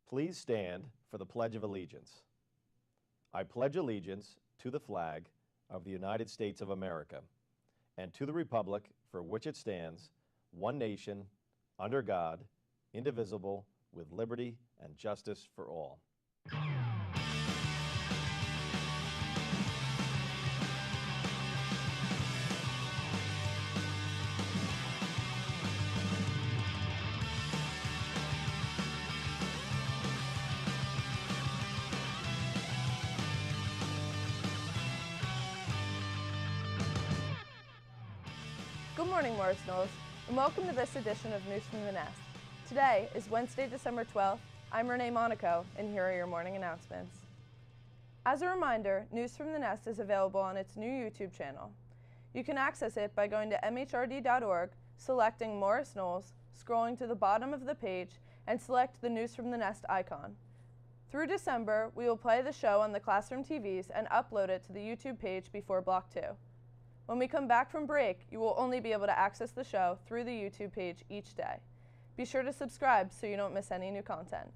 Please stand for the Pledge of Allegiance. I pledge allegiance to the flag of the United States of America and to the republic for which it stands, one nation, under God, indivisible, with liberty and justice for all. Good morning, Morris Knolls, and welcome to this edition of News from the Nest. Today is Wednesday, December 12th. I'm Renee Monaco, and here are your morning announcements. As a reminder, News from the Nest is available on its new YouTube channel. You can access it by going to mhrd.org, selecting Morris Knolls, scrolling to the bottom of the page, and select the News from the Nest icon. Through December, we will play the show on the classroom TVs and upload it to the YouTube page before Block 2. When we come back from break, you will only be able to access the show through the YouTube page each day. Be sure to subscribe so you don't miss any new content.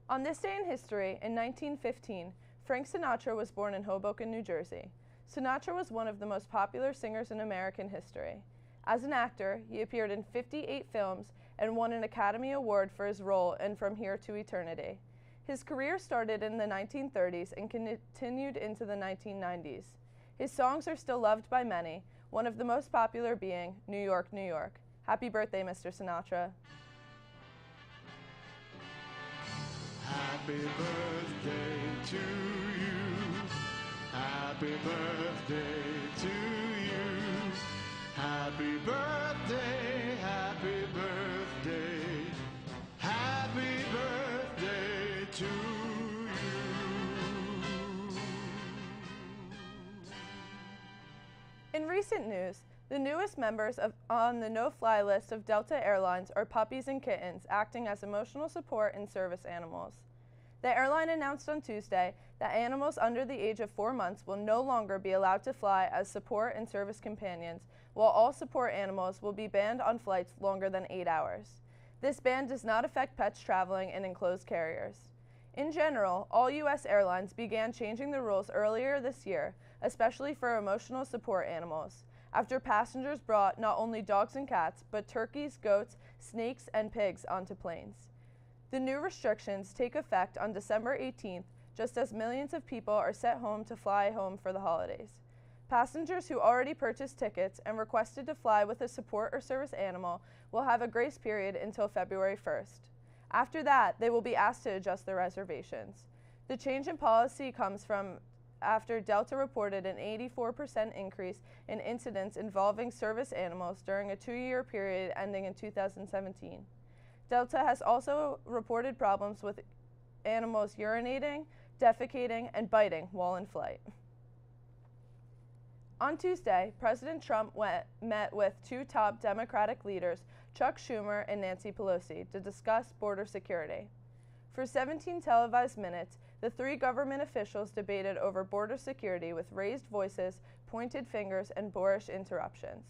On this day in history, in 1915, Frank Sinatra was born in Hoboken, New Jersey. Sinatra was one of the most popular singers in American history. As an actor, he appeared in 58 films and won an Academy Award for his role in From Here to Eternity. His career started in the 1930s and continued into the 1990s. His songs are still loved by many, one of the most popular being New York, New York. Happy birthday, Mr. Sinatra. Happy birthday to you. Happy birthday to you. Happy birthday, happy birthday. Happy birthday to you. In recent news, the newest members on the no-fly list of Delta Airlines are puppies and kittens acting as emotional support and service animals. The airline announced on Tuesday that animals under the age of 4 months will no longer be allowed to fly as support and service companions, while all support animals will be banned on flights longer than 8 hours. This ban does not affect pets traveling in enclosed carriers. In general, all U.S. airlines began changing the rules earlier this year, especially for emotional support animals, after passengers brought not only dogs and cats, but turkeys, goats, snakes, and pigs onto planes. The new restrictions take effect on December 18th, just as millions of people are sent home to fly home for the holidays. Passengers who already purchased tickets and requested to fly with a support or service animal will have a grace period until February 1st. After that, they will be asked to adjust their reservations. The change in policy comes from after Delta reported an 84% increase in incidents involving service animals during a 2-year period ending in 2017. Delta has also reported problems with animals urinating, defecating, and biting while in flight. On Tuesday, President Trump met with 2 top Democratic leaders, Chuck Schumer and Nancy Pelosi, to discuss border security. For 17 televised minutes, the 3 government officials debated over border security with raised voices, pointed fingers, and boorish interruptions.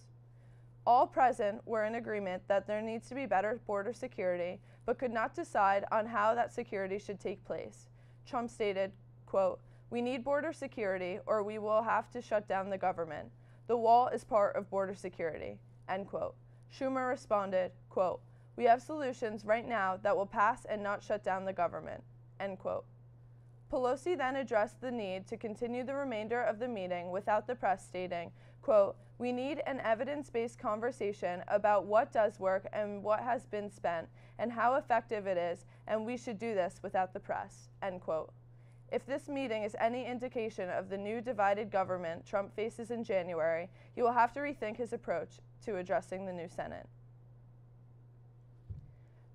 All present were in agreement that there needs to be better border security, but could not decide on how that security should take place. Trump stated, quote, "We need border security or we will have to shut down the government. The wall is part of border security," end quote. Schumer responded, quote, "We have solutions right now that will pass and not shut down the government," end quote. Pelosi then addressed the need to continue the remainder of the meeting without the press, stating, quote, "We need an evidence-based conversation about what does work and what has been spent and how effective it is, and we should do this without the press," end quote. If this meeting is any indication of the new divided government Trump faces in January, he will have to rethink his approach to addressing the new Senate.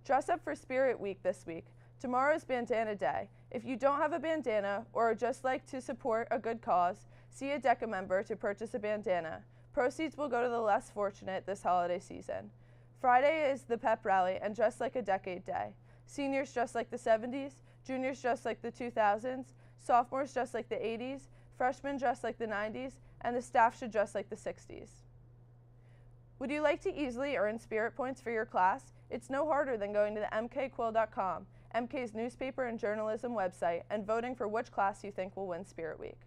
Dress up for Spirit Week this week. Tomorrow is Bandana Day. If you don't have a bandana or just like to support a good cause, see a DECA member to purchase a bandana. Proceeds will go to the less fortunate this holiday season. Friday is the pep rally and Dress Like a Decade Day. Seniors dress like the 70s, juniors dress like the 2000s, sophomores dress like the 80s, freshmen dress like the 90s, and the staff should dress like the 60s. Would you like to easily earn Spirit points for your class? It's no harder than going to the mkquill.com MK's newspaper and journalism website, and voting for which class you think will win Spirit Week.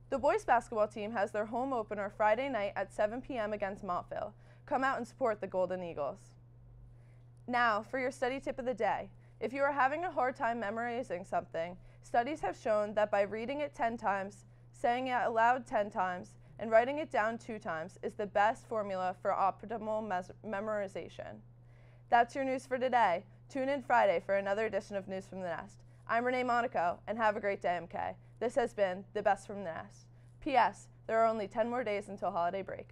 The boys basketball team has their home opener Friday night at 7 p.m. against Montville. Come out and support the Golden Eagles. Now, for your study tip of the day. If you are having a hard time memorizing something, studies have shown that by reading it 10 times, saying it aloud 10 times, and writing it down 2 times is the best formula for optimal memorization. That's your news for today. Tune in Friday for another edition of News from the Nest. I'm Renee Monaco, and have a great day, MK. This has been The Best from the Nest. P.S. There are only 10 more days until holiday break.